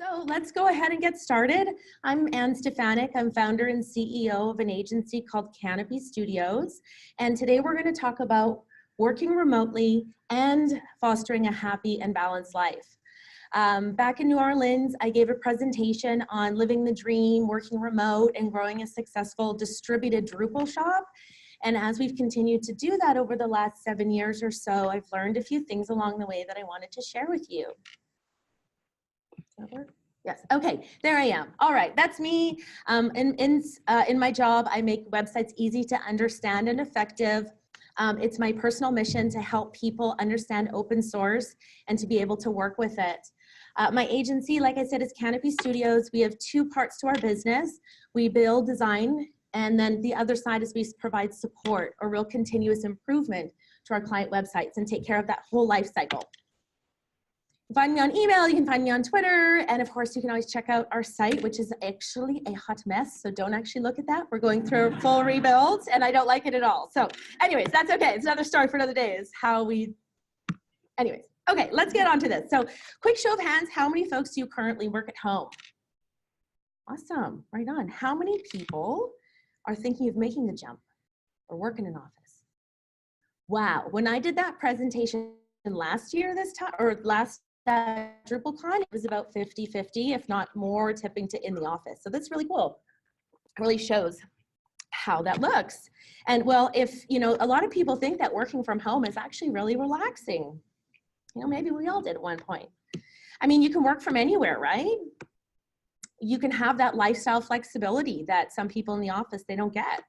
So let's go ahead and get started. I'm Ann Stefanik. I'm founder and CEO of an agency called Canopy Studios. And today we're going to talk about working remotely and fostering a happy and balanced life. Back in New Orleans, I gave a presentation on living the dream, working remote, and growing a successful distributed Drupal shop. And as we've continued to do that over the last 7 years or so, I've learned a few things along the way that I wanted to share with you. Yes, okay, there I am. All right, that's me. In my job, I make websites easy to understand and effective. It's my personal mission to help people understand open source and to be able to work with it. My agency, like I said, is Canopy Studios. We have two parts to our business. We build, design, and then the other side is we provide support or real continuous improvement to our client websites and take care of that whole life cycle. You can find me on email, you can find me on Twitter, and of course you can always check out our site, which is actually a hot mess, so don't actually look at that. We're going through a full rebuild and I don't like it at all. So anyways, that's okay. It's another story for another day is how we, anyways. Okay, let's get on to this. So quick show of hands, how many folks do you currently work at home? Awesome, right on. How many people are thinking of making the jump or work in an office? Wow, when I did that presentation last year this time, or last DrupalCon, it was about 50-50, if not more, tipping to in the office. So that's really cool. It really shows how that looks. And well, if, you know, a lot of people think that working from home is actually really relaxing. You know, maybe we all did at one point. I mean, you can work from anywhere, right? You can have that lifestyle flexibility that some people in the office, they don't get.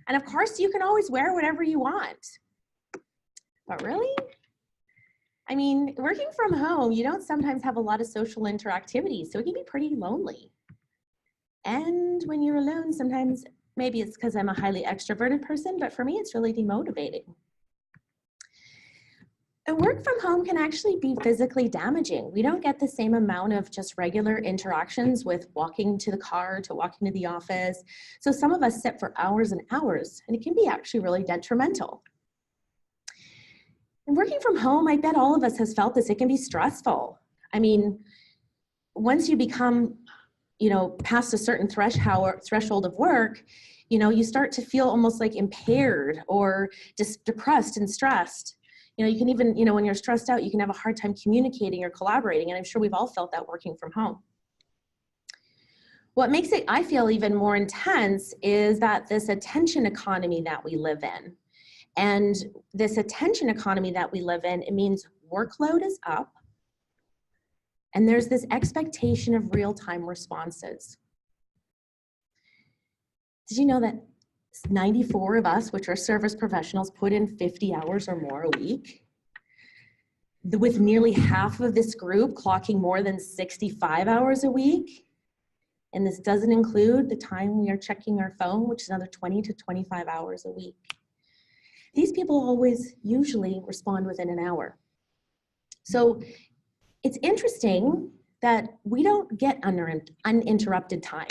And of course, you can always wear whatever you want. But really? I mean, working from home, you don't sometimes have a lot of social interactivity, so it can be pretty lonely. And when you're alone, sometimes, maybe it's because I'm a highly extroverted person, but for me, it's really demotivating. And work from home can actually be physically damaging. We don't get the same amount of just regular interactions with walking to the car to walking to the office. So some of us sit for hours and hours, and it can be actually really detrimental. And working from home, I bet all of us has felt this. It can be stressful. I mean, once you become, you know, past a certain threshold of work, you know, you start to feel almost like impaired or just depressed and stressed. You know, you can even, you know, when you're stressed out, you can have a hard time communicating or collaborating. And I'm sure we've all felt that working from home. What makes it, I feel, even more intense is that this attention economy that we live in. And this attention economy that we live in, it means workload is up, and there's this expectation of real-time responses. Did you know that 94 of us, which are service professionals, put in 50 hours or more a week? With nearly half of this group clocking more than 65 hours a week. And this doesn't include the time we are checking our phone, which is another 20 to 25 hours a week. These people always usually respond within an hour. So it's interesting that we don't get uninterrupted time.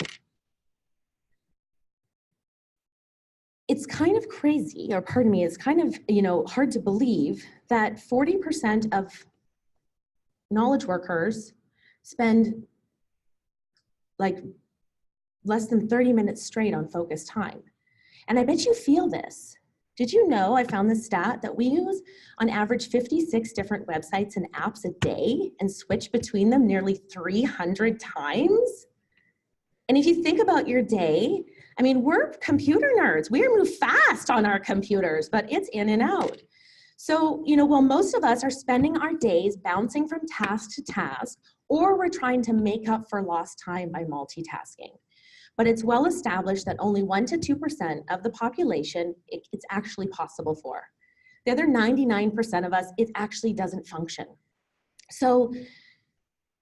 It's kind of crazy, or pardon me, it's kind of, you know, hard to believe that 40% of knowledge workers spend like less than 30 minutes straight on focused time. And I bet you feel this. Did you know, I found this stat, that we use on average 56 different websites and apps a day and switch between them nearly 300 times? And if you think about your day, I mean, we're computer nerds. We move fast on our computers, but it's in and out. So, you know, while most of us are spending our days bouncing from task to task, or we're trying to make up for lost time by multitasking. But it's well established that only 1 to 2% of the population it's actually possible for. The other 99% of us, it actually doesn't function. So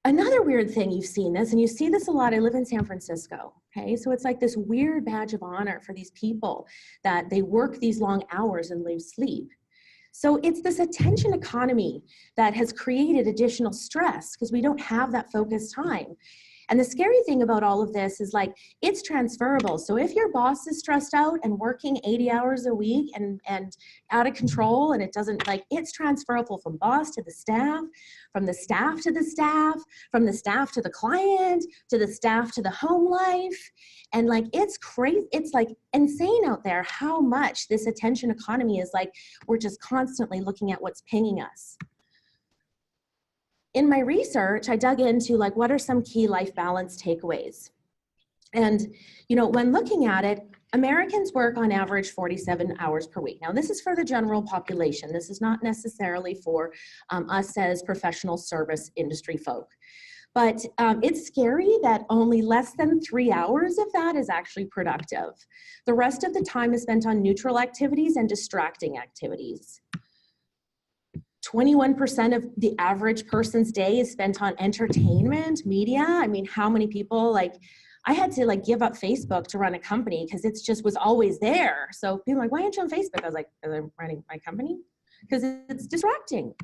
another weird thing, you've seen this, and you see this a lot. I live in San Francisco, okay? So it's like this weird badge of honor for these people that they work these long hours and lose sleep. So it's this attention economy that has created additional stress because we don't have that focused time. And the scary thing about all of this is like, it's transferable. So if your boss is stressed out and working 80 hours a week and out of control, and it doesn't, like, it's transferable from boss to the staff, from the staff to the staff, from the staff to the client, to the staff to the home life. And like, it's crazy. It's like insane out there how much this attention economy is like, we're just constantly looking at what's pinging us. In my research, I dug into like, what are some key life balance takeaways? And, you know, when looking at it, Americans work on average 47 hours per week. Now, this is for the general population. This is not necessarily for us as professional service industry folk. But it's scary that only less than 3 hours of that is actually productive. The rest of the time is spent on neutral activities and distracting activities. 21% of the average person's day is spent on entertainment, media. I mean, how many people, like, I had to like give up Facebook to run a company because it's just was always there. So people are like, why aren't you on Facebook? I was like, because I'm running my company, because it's distracting.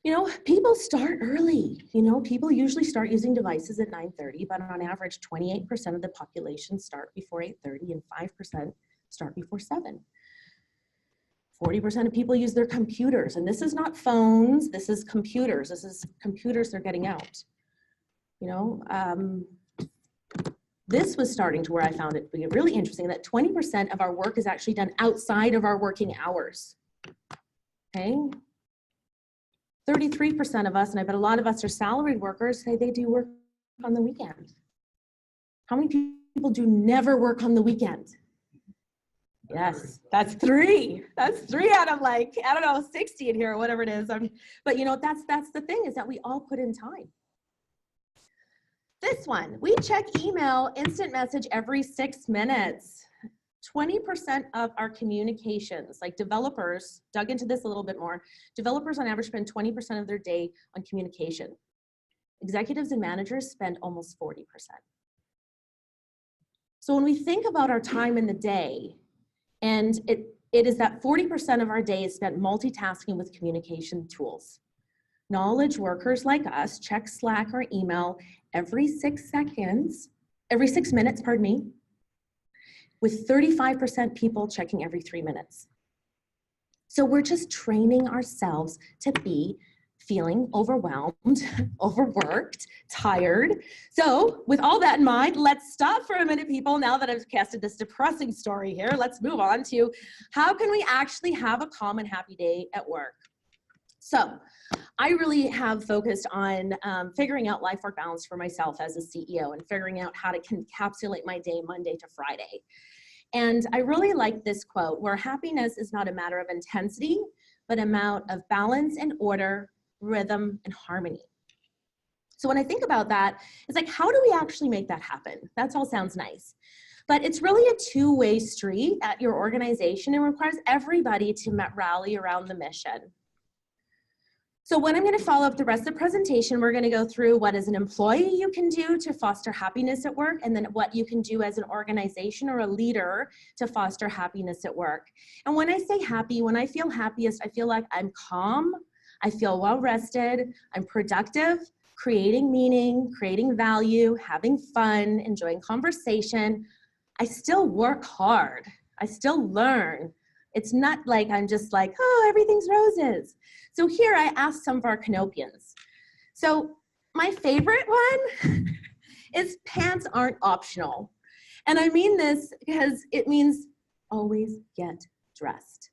You know, people start early. You know, people usually start using devices at 9:30, but on average, 28% of the population start before 8:30 and 5% start before 7. 40% of people use their computers, and this is not phones, this is computers. This is computers they're getting out. You know, this was starting to where I found it really interesting that 20% of our work is actually done outside of our working hours. Okay. 33% of us, and I bet a lot of us are salaried workers, say they do work on the weekend. How many people do never work on the weekend? Yes, that's 3. That's 3 out of like, I don't know, 60 in here or whatever it is. But you know, that's the thing, is that we all put in time. This one, we check email, instant message every 6 minutes. 20% of our communications, like developers, dug into this a little bit more, developers on average spend 20% of their day on communication. Executives and managers spend almost 40%. So when we think about our time in the day, and it is that 40% of our day is spent multitasking with communication tools. Knowledge workers like us check Slack or email every 6 minutes, pardon me, with 35% people checking every 3 minutes. So we're just training ourselves to be feeling overwhelmed, overworked, tired. So with all that in mind, let's stop for a minute, people. Now that I've casted this depressing story here, let's move on to how can we actually have a calm and happy day at work? So I really have focused on figuring out life-work balance for myself as a CEO and figuring out how to encapsulate my day Monday to Friday. And I really like this quote, where happiness is not a matter of intensity, but an amount of balance and order, rhythm, and harmony. So when I think about that, it's like, how do we actually make that happen? That all sounds nice. But it's really a two-way street at your organization and requires everybody to rally around the mission. So when I'm going to follow up the rest of the presentation, we're going to go through what as an employee you can do to foster happiness at work, and then what you can do as an organization or a leader to foster happiness at work. And when I say happy, when I feel happiest, I feel like I'm calm, I feel well rested, I'm productive, creating meaning, creating value, having fun, enjoying conversation. I still work hard, I still learn. It's not like I'm just like, oh, everything's roses. So here I asked some of our Canopians. So my favorite one is pants aren't optional. And I mean this because it means always get dressed.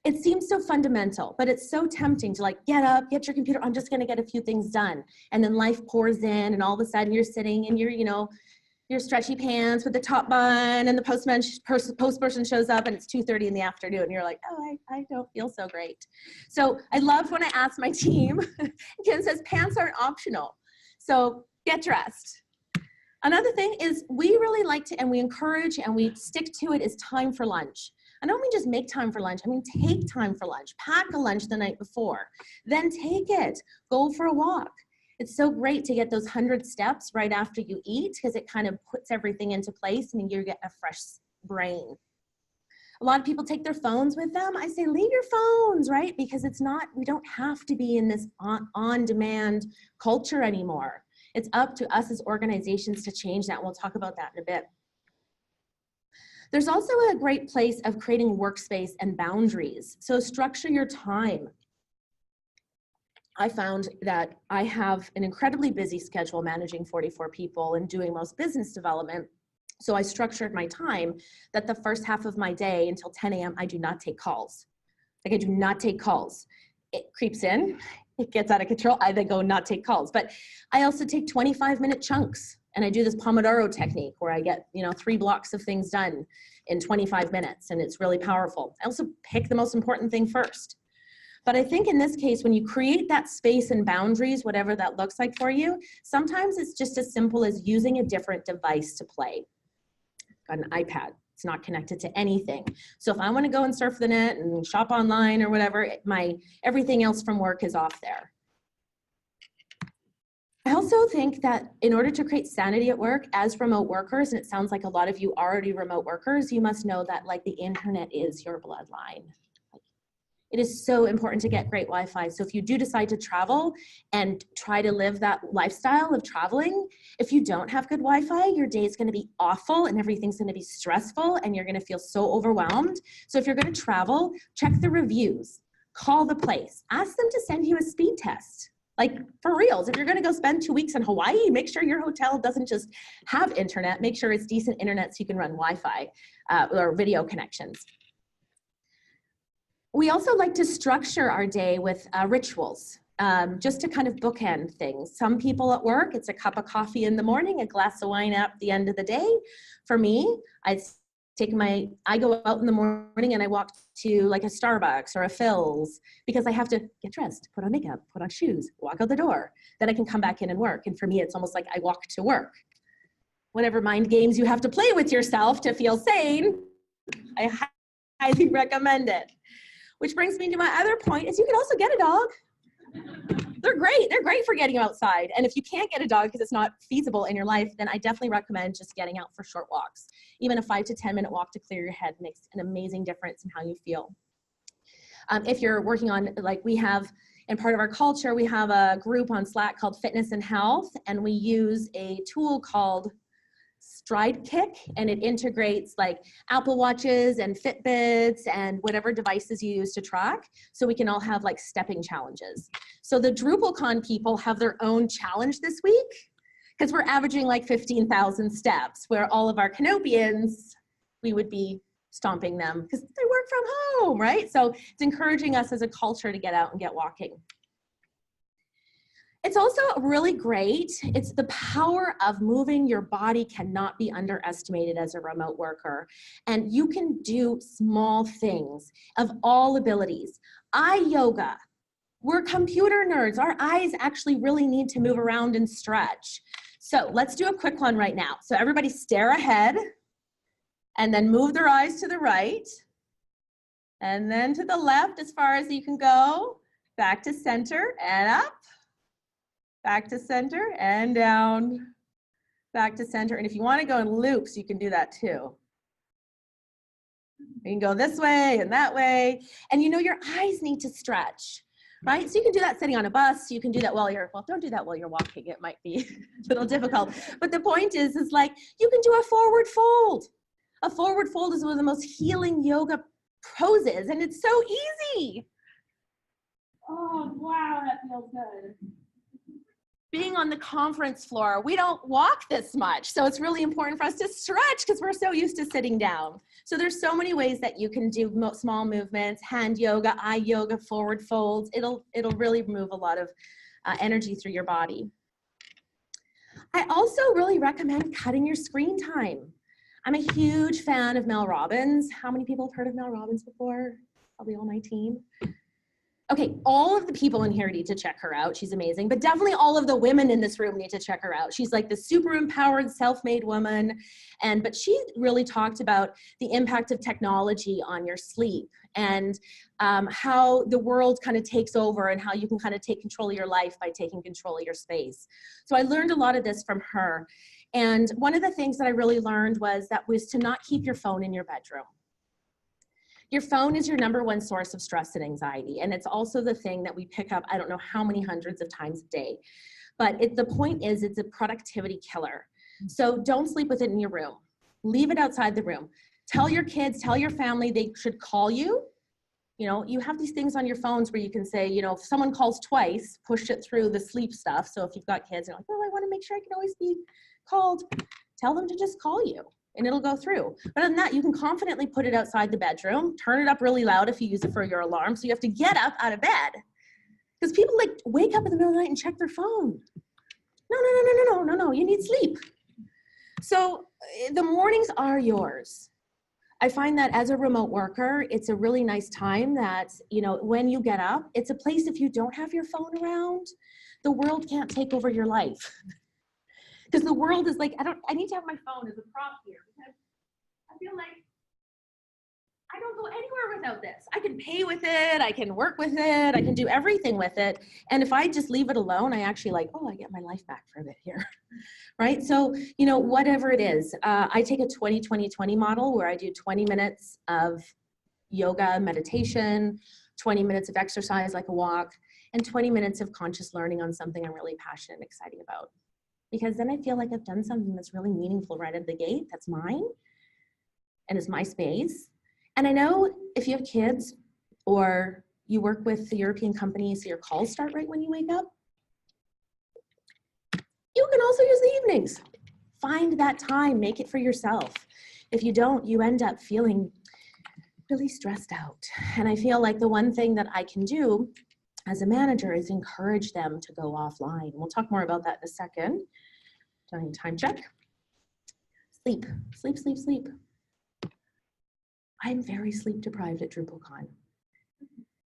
It seems so fundamental, but it's so tempting to like, get up, get your computer, I'm just gonna get a few things done. And then life pours in and all of a sudden you're sitting in your, you know, your stretchy pants with the top bun, and the postperson shows up and it's 2:30 in the afternoon and you're like, oh, I don't feel so great. So I loved when I asked my team, Ken says pants aren't optional. So get dressed. Another thing is we really like to, and we encourage and we stick to it, is time for lunch. I don't mean just make time for lunch, I mean take time for lunch. Pack a lunch the night before, then take it, go for a walk. It's so great to get those 100 steps right after you eat, because it kind of puts everything into place and you get a fresh brain. A lot of people take their phones with them. I say leave your phones, right? Because it's not, we don't have to be in this on-demand culture anymore. It's up to us as organizations to change that. We'll talk about that in a bit. There's also a great place of creating workspace and boundaries. So structure your time. I found that I have an incredibly busy schedule managing 44 people and doing most business development. So I structured my time that the first half of my day until 10 a.m. I do not take calls. Like I do not take calls. It creeps in, it gets out of control. I then go not take calls. But I also take 25-minute chunks. And I do this Pomodoro technique where I get, 3 blocks of things done in 25 minutes, and it's really powerful. I also pick the most important thing first. But I think in this case, when you create that space and boundaries, whatever that looks like for you, sometimes it's just as simple as using a different device to play. Got an iPad. It's not connected to anything. So if I want to go and surf the net and shop online or whatever, everything else from work is off there. I also think that in order to create sanity at work as remote workers, and it sounds like a lot of you are already remote workers, you must know that like the internet is your bloodline. It is so important to get great Wi-Fi. So if you do decide to travel and try to live that lifestyle of traveling, if you don't have good Wi-Fi, your day is going to be awful and everything's going to be stressful and you're going to feel so overwhelmed. So if you're going to travel, check the reviews, call the place, ask them to send you a speed test. Like for reals, if you're going to go spend 2 weeks in Hawaii, make sure your hotel doesn't just have internet, make sure it's decent internet so you can run Wi-Fi or video connections. We also like to structure our day with rituals, just to kind of bookend things. Some people at work, it's a cup of coffee in the morning, a glass of wine at the end of the day. For me, I go out in the morning and I walk to like a Starbucks or a Phil's because I have to get dressed, put on makeup, put on shoes, walk out the door. Then I can come back in and work. And for me, it's almost like I walk to work. Whatever mind games you have to play with yourself to feel sane, I highly recommend it. Which brings me to my other point is you can also get a dog. They're great. They're great for getting outside. And if you can't get a dog because it's not feasible in your life, then I definitely recommend just getting out for short walks. Even a 5 to 10 minute walk to clear your head makes an amazing difference in how you feel. If you're working on, like we have, in part of our culture, we have a group on Slack called Fitness and Health, and we use a tool called Stride Kick, and it integrates like Apple Watches and Fitbits and whatever devices you use to track, so we can all have like stepping challenges. So the DrupalCon people have their own challenge this week because we're averaging like 15,000 steps, where all of our Canopians, we would be stomping them because they work from home, right? So it's encouraging us as a culture to get out and get walking. It's also really great. It's the power of moving your body cannot be underestimated as a remote worker. And you can do small things of all abilities. Eye yoga. We're computer nerds. Our eyes actually really need to move around and stretch. So let's do a quick one right now. So everybody stare ahead and then move their eyes to the right and then to the left as far as you can go. Back to center and up. Back to center and down, back to center. And if you want to go in loops, you can do that too. You can go this way and that way. And your eyes need to stretch, right? So you can do that sitting on a bus. You can do that while well, don't do that while you're walking. It might be a little difficult. But the point is like, you can do a forward fold. A forward fold is one of the most healing yoga poses, and it's so easy. Oh, wow, that feels good. Being on the conference floor, we don't walk this much. So it's really important for us to stretch because we're so used to sitting down. So there's so many ways that you can do small movements, hand yoga, eye yoga, forward folds. It'll really move a lot of energy through your body. I also really recommend cutting your screen time. I'm a huge fan of Mel Robbins. How many people have heard of Mel Robbins before? Probably all my team. Okay, all of the people in here need to check her out. She's amazing, but definitely all of the women in this room need to check her out. She's like the super empowered, self-made woman. But she really talked about the impact of technology on your sleep and how the world kind of takes over and how you can kind of take control of your life by taking control of your space. So I learned a lot of this from her. And one of the things that I really learned was to not keep your phone in your bedroom. Your phone is your #1 source of stress and anxiety. And it's also the thing that we pick up, I don't know how many hundreds of times a day. But the point is, it's a productivity killer. So don't sleep with it in your room. Leave it outside the room. Tell your kids, tell your family they should call you. You know, you have these things on your phones where you can say, you know, if someone calls twice, push it through the sleep stuff. So if you've got kids, you're like, oh, I want to make sure I can always be called. Tell them to just call you and it'll go through. But other than that, you can confidently put it outside the bedroom, turn it up really loud if you use it for your alarm. So you have to get up out of bed. Because people like wake up in the middle of the night and check their phone. No, you need sleep. So the mornings are yours. I find that as a remote worker, it's a really nice time that, you know, when you get up, it's a place if you don't have your phone around, the world can't take over your life. Because the world is like, I need to have my phone as a prop here because I feel like I don't go anywhere without this. I can pay with it, I can work with it, I can do everything with it. And if I just leave it alone, I actually like, oh, I get my life back for a bit here, right? So, you know, whatever it is, I take a 20-20-20 model where I do 20 minutes of yoga, meditation, 20 minutes of exercise like a walk, and 20 minutes of conscious learning on something I'm really passionate and excited about. Because then I feel like I've done something that's really meaningful right at the gate, that's mine, and is my space. And I know if you have kids or you work with the European companies, so your calls start right when you wake up, you can also use the evenings. Find that time, make it for yourself. If you don't, you end up feeling really stressed out. And I feel like the one thing that I can do as a manager is encourage them to go offline. We'll talk more about that in a second. Time check. Sleep, sleep, sleep, sleep. I'm very sleep deprived at DrupalCon.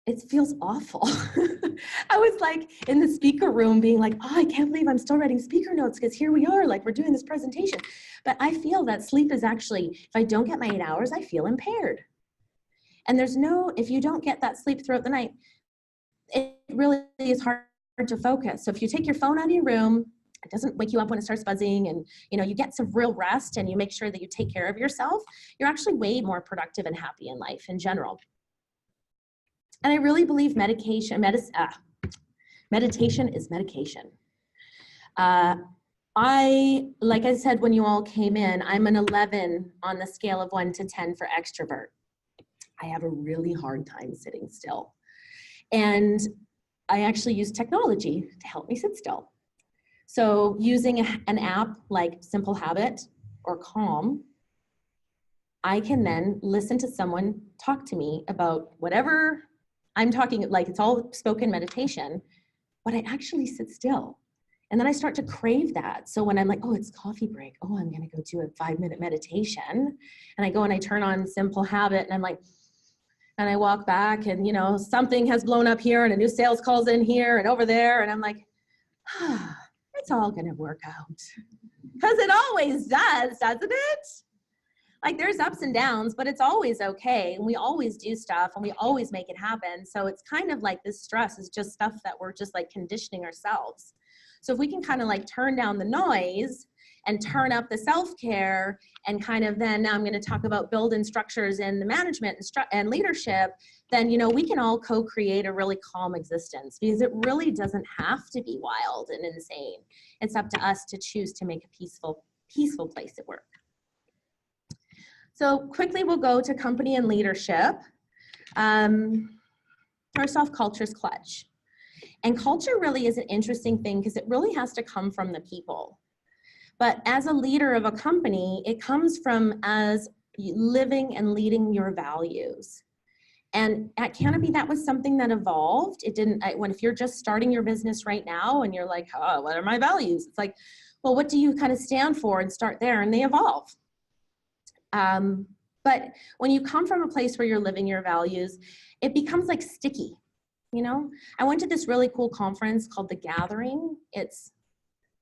It feels awful. I was like in the speaker room being like, oh, I can't believe I'm still writing speaker notes because here we are, like we're doing this presentation. But I feel that sleep is actually, if I don't get my 8 hours, I feel impaired. And there's no, if you don't get that sleep throughout the night, it really is hard to focus. So if you take your phone out of your room, it doesn't wake you up when it starts buzzing, and you know, you get some real rest and you make sure that you take care of yourself, you're actually way more productive and happy in life in general. And I really believe meditation is medication. Like I said, when you all came in, I'm an 11 on the scale of 1 to 10 for extrovert. I have a really hard time sitting still. And I actually use technology to help me sit still. So using an app like Simple Habit or Calm, I can then listen to someone talk to me about whatever I'm talking, like it's all spoken meditation, but I actually sit still. And then I start to crave that. So when I'm like, oh, it's coffee break. Oh, I'm gonna go do a 5-minute meditation. And I go and I turn on Simple Habit and I'm like, and I walk back and, you know, something has blown up here and a new sales call's in here and over there. And I'm like, ah, it's all gonna work out. Because it always does, doesn't it? Like there's ups and downs, but it's always okay. And we always do stuff and we always make it happen. So it's kind of like this stress is just stuff that we're just like conditioning ourselves. So if we can kind of like turn down the noise and turn up the self-care and kind of then, now I'm going to talk about building structures in the management and leadership, then, you know, we can all co-create a really calm existence because it really doesn't have to be wild and insane. It's up to us to choose to make a peaceful place at work. So quickly we'll go to company and leadership. First off, culture's clutch. And culture really is an interesting thing because it really has to come from the people. But as a leader of a company, it comes from as living and leading your values. And at Canopy, that was something that evolved. It didn't, if you're just starting your business right now and you're like, oh, what are my values? It's like, well, what do you kind of stand for, and start there, and they evolve. But when you come from a place where you're living your values, it becomes like sticky, you know? I went to this really cool conference called The Gathering. It's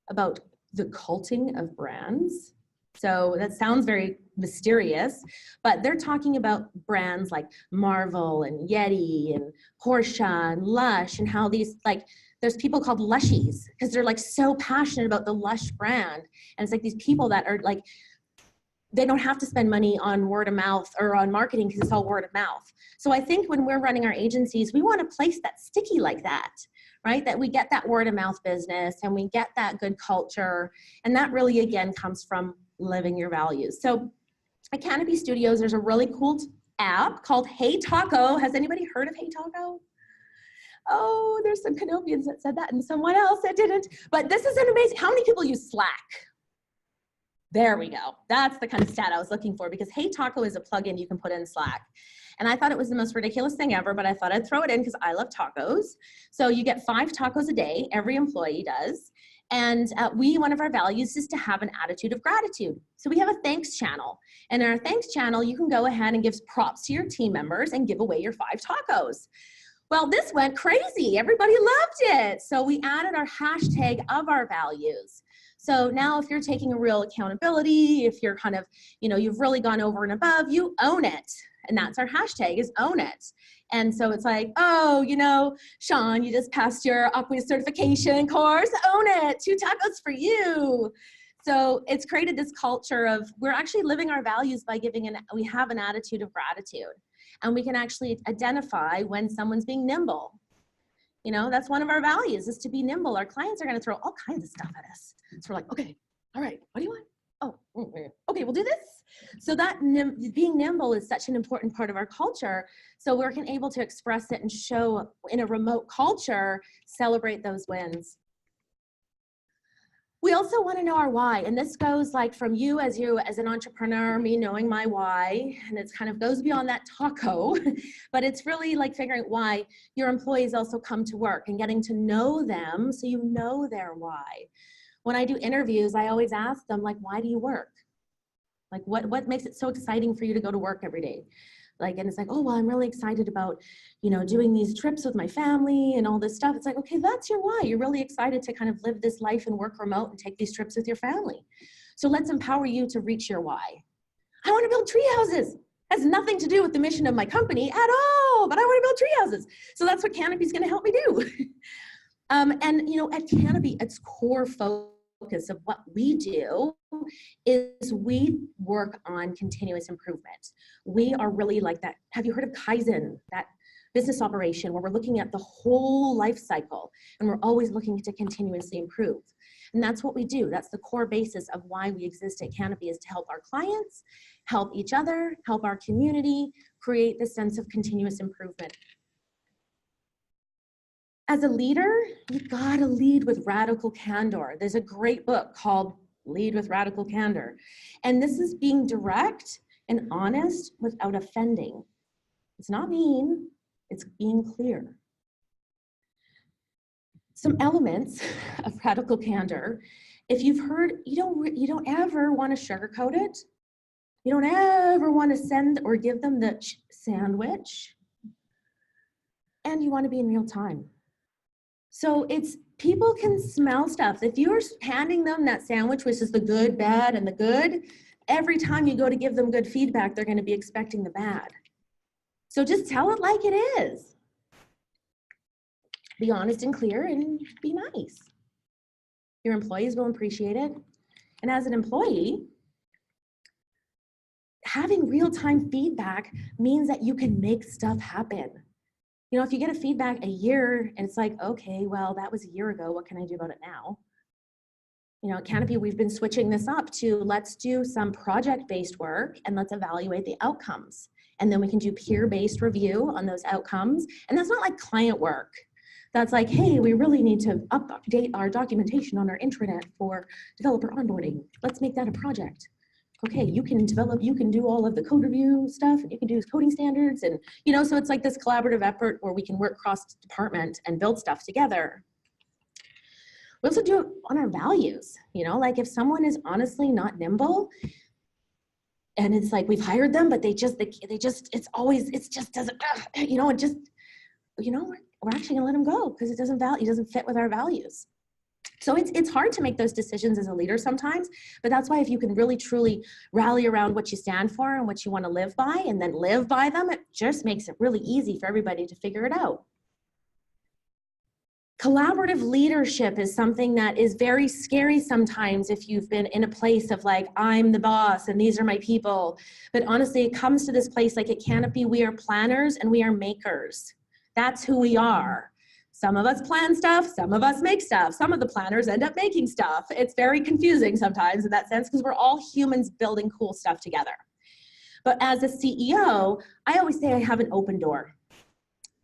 about the culting of brands. So that sounds very mysterious, but they're talking about brands like Marvel and Yeti and Porsche and Lush, and how these, like, there's people called Lushies because they're like so passionate about the Lush brand. And it's like these people that are like they don't have to spend money on word of mouth or on marketing because it's all word of mouth. So I think when we're running our agencies, we want to place that sticky like that, right? That we get that word of mouth business and we get that good culture. And that really, again, comes from living your values. So at Canopy Studios, there's a really cool app called Hey Taco. Has anybody heard of Hey Taco? Oh, there's some Canopians that said that and someone else that didn't. But this is an amazing, how many people use Slack? There we go. That's the kind of stat I was looking for, because Hey Taco is a plugin you can put in Slack. And I thought it was the most ridiculous thing ever, but I thought I'd throw it in because I love tacos. So you get 5 tacos a day, every employee does. And one of our values is to have an attitude of gratitude. So we have a thanks channel. And in our thanks channel, you can go ahead and give props to your team members and give away your 5 tacos. Well, this went crazy. Everybody loved it. So we added our hashtag of our values. So now if you're taking a real accountability, if you're kind of, you've really gone over and above, you own it. And that's our hashtag, is own it. And so it's like, oh, Sean, you just passed your Aqua certification course, own it, 2 tacos for you. So it's created this culture of, we're actually living our values by we have an attitude of gratitude. And we can actually identify when someone's being nimble. That's one of our values, is to be nimble. Our clients are going to throw all kinds of stuff at us. So we're like, okay, all right, what do you want? Oh, okay, we'll do this. So that being nimble is such an important part of our culture. So we're able to express it and show in a remote culture, celebrate those wins. We also want to know our why. And this goes like from you as an entrepreneur, me knowing my why, and it kind of goes beyond that taco, but it's really like figuring why your employees also come to work and getting to know them so you know their why. When I do interviews, I always ask them, like, why do you work? Like, what makes it so exciting for you to go to work every day? Like, and it's like, oh, well, I'm really excited about, doing these trips with my family and all this stuff. It's like, okay, that's your why. You're really excited to kind of live this life and work remote and take these trips with your family. So let's empower you to reach your why. I want to build tree houses. Has nothing to do with the mission of my company at all, but I want to build tree houses. So that's what Canopy is going to help me do. And, at Canopy, its core focus of what we do is we work on continuous improvement. We are really like that. Have you heard of Kaizen, that business operation where we're looking at the whole life cycle and we're always looking to continuously improve? And that's what we do. That's the core basis of why we exist at Canopy, is to help our clients, help each other, help our community, create this sense of continuous improvement. As a leader, you've got to lead with radical candor. There's a great book called Lead with Radical Candor. And this is being direct and honest without offending. It's not mean, it's being clear. Some elements of radical candor. If you've heard, you don't ever want to sugarcoat it. You don't ever want to send or give them the sandwich. And you want to be in real time. So people can smell stuff. If you're handing them that sandwich, which is the good, bad, and the good, every time you go to give them good feedback, they're going to be expecting the bad. So just tell it like it is. Be honest and clear and be nice. Your employees will appreciate it. And as an employee, having real-time feedback means that you can make stuff happen. If you get a feedback a year and it's like, okay, well, that was a year ago. What can I do about it now? At Canopy, we've been switching this up to let's do some project-based work and let's evaluate the outcomes. And then we can do peer-based review on those outcomes. And that's not like client work. That's like, hey, we really need to update our documentation on our intranet for developer onboarding. Let's make that a project. Okay, you can do all of the code review stuff, and you can do coding standards, and so it's like this collaborative effort where we can work cross-department and build stuff together. We also do it on our values, like if someone is honestly not nimble, and it's like we've hired them, but they just doesn't, we're actually gonna let them go because it doesn't fit with our values. So it's hard to make those decisions as a leader sometimes, but that's why if you can really truly rally around what you stand for and what you want to live by and then live by them, it just makes it really easy for everybody to figure it out. Collaborative leadership is something that is very scary sometimes if you've been in a place of like, I'm the boss and these are my people. But honestly, it comes to this place like it cannot be. We are planners and we are makers. That's who we are. Some of us plan stuff, some of us make stuff. Some of the planners end up making stuff. It's very confusing sometimes in that sense because we're all humans building cool stuff together. But as a CEO, I always say I have an open door.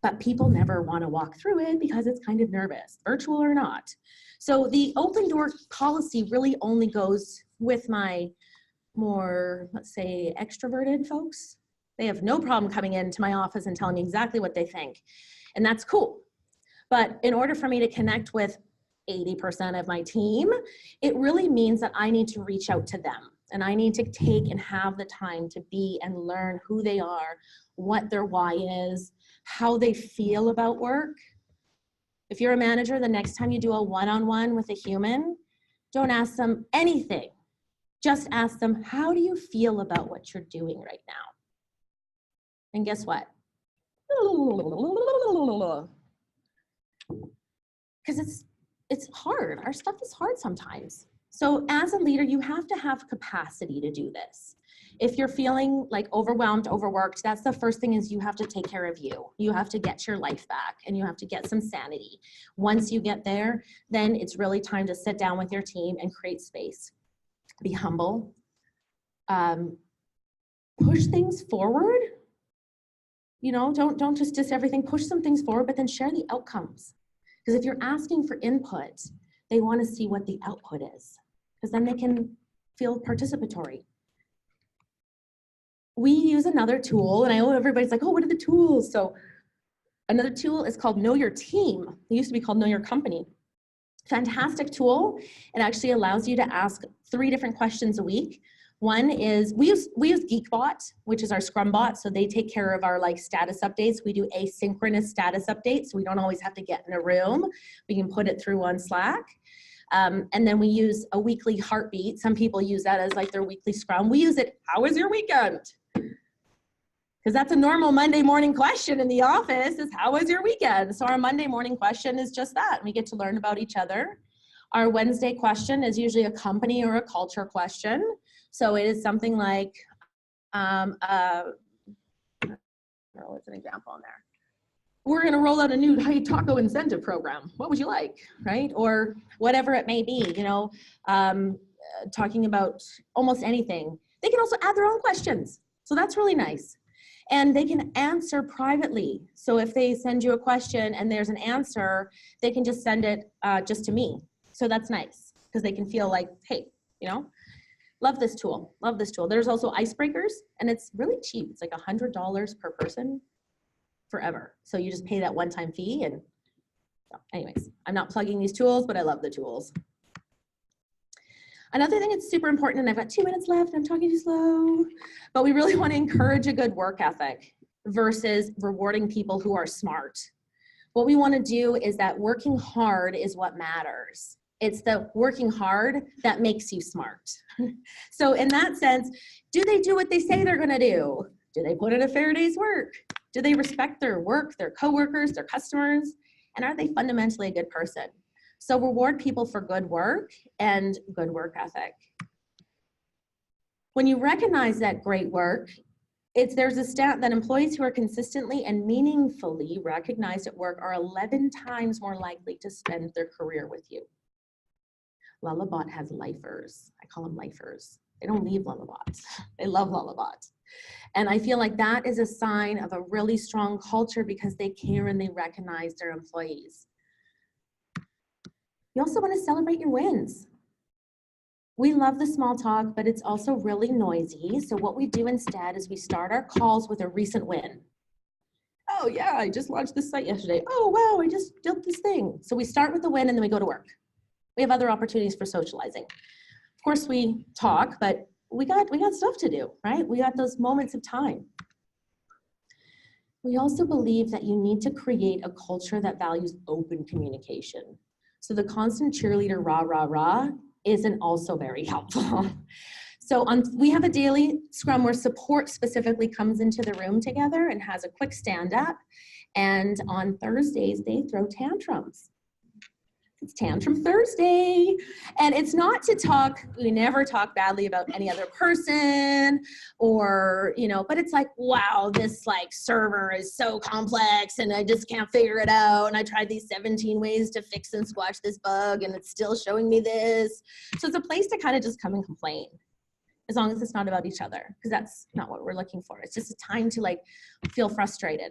But people never want to walk through it because it's kind of nervous, virtual or not. So the open door policy really only goes with my more, let's say, extroverted folks. They have no problem coming into my office and telling me exactly what they think. And that's cool. But in order for me to connect with 80% of my team, it really means that I need to reach out to them. And I need to take and have the time to be and learn who they are, what their why is, how they feel about work. If you're a manager, the next time you do a one-on-one with a human, don't ask them anything. Just ask them, how do you feel about what you're doing right now? And guess what? Because it's hard. Our stuff is hard sometimes. So as a leader, you have to have capacity to do this. If you're feeling like overwhelmed, overworked, that's the first thing is you have to take care of you. You have to get your life back and you have to get some sanity. Once you get there, then it's really time to sit down with your team and create space. Be humble. Push things forward. You know, don't just everything, push some things forward, but then share the outcomes. Because if you're asking for input, they want to see what the output is, because then they can feel participatory. We use another tool, and I know everybody's like, oh, what are the tools? So another tool is called Know Your Team. It used to be called Know Your Company. Fantastic tool. It actually allows you to ask 3 different questions a week. One is, we use Geekbot, which is our Scrum bot, so they take care of our like status updates. We do asynchronous status updates, so we don't always have to get in a room. We can put it through on Slack. And then we use a weekly heartbeat. Some people use that as like their weekly Scrum. We use it, how was your weekend? Because that's a normal Monday morning question in the office is, how was your weekend? So our Monday morning question is just that. We get to learn about each other. Our Wednesday question is usually a company or a culture question. So it is something like, what's an example on there? We're going to roll out a new taco incentive program. What would you like, right? Or whatever it may be, you know, talking about almost anything. They can also add their own questions. So that's really nice. And they can answer privately. So if they send you a question and there's an answer, they can just send it just to me. So that's nice because they can feel like, hey, you know, love this tool, love this tool. There's also icebreakers and it's really cheap. It's like $100 per person forever. So you just pay that one-time fee and so anyways, I'm not plugging these tools, but I love the tools. Another thing that's super important, and I've got 2 minutes left, I'm talking too slow, but we really want to encourage a good work ethic versus rewarding people who are smart. What we want to do is that working hard is what matters. It's the working hard that makes you smart. So in that sense, do they do what they say they're going to do? Do they put in a fair day's work? Do they respect their work, their coworkers, their customers? And are they fundamentally a good person? So reward people for good work and good work ethic. When you recognize that great work, there's a stat that employees who are consistently and meaningfully recognized at work are 11 times more likely to spend their career with you. Lullabot has lifers. I call them lifers. They don't leave Lullabot. They love Lullabot. And I feel like that is a sign of a really strong culture because they care and they recognize their employees. You also want to celebrate your wins. We love the small talk, but it's also really noisy. So what we do instead is we start our calls with a recent win. Oh yeah, I just launched this site yesterday. Oh wow, I just built this thing. So we start with the win and then we go to work. We have other opportunities for socializing. Of course we talk, but we got stuff to do, right? We got those moments of time. We also believe that you need to create a culture that values open communication. So the constant cheerleader rah, rah, rah isn't also very helpful. So we have a daily scrum where support specifically comes into the room together and has a quick stand up. And on Thursdays, they throw tantrums. It's Tantrum Thursday. And it's not to talk, we never talk badly about any other person or, you know, but it's like, wow, this like server is so complex and I just can't figure it out. And I tried these 17 ways to fix and squash this bug and it's still showing me this. So it's a place to kind of just come and complain, as long as it's not about each other, because that's not what we're looking for. It's just a time to like feel frustrated.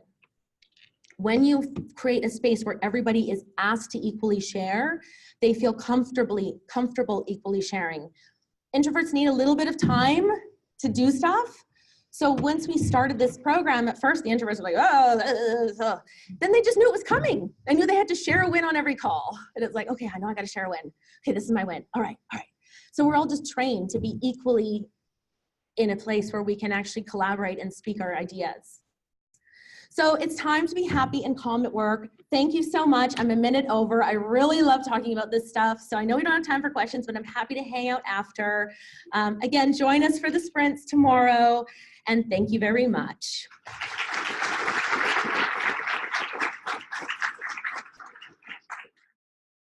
When you create a space where everybody is asked to equally share, they feel comfortable equally sharing. Introverts need a little bit of time to do stuff. So once we started this program, at first the introverts were like, oh. Then they just knew it was coming. They knew they had to share a win on every call. And it's like, okay, I know I gotta share a win. Okay, this is my win. All right. So we're all just trained to be equally in a place where we can actually collaborate and speak our ideas. So it's time to be happy and calm at work. Thank you so much. I'm a minute over. I really love talking about this stuff. So I know we don't have time for questions, but I'm happy to hang out after. Again, join us for the sprints tomorrow. And thank you very much.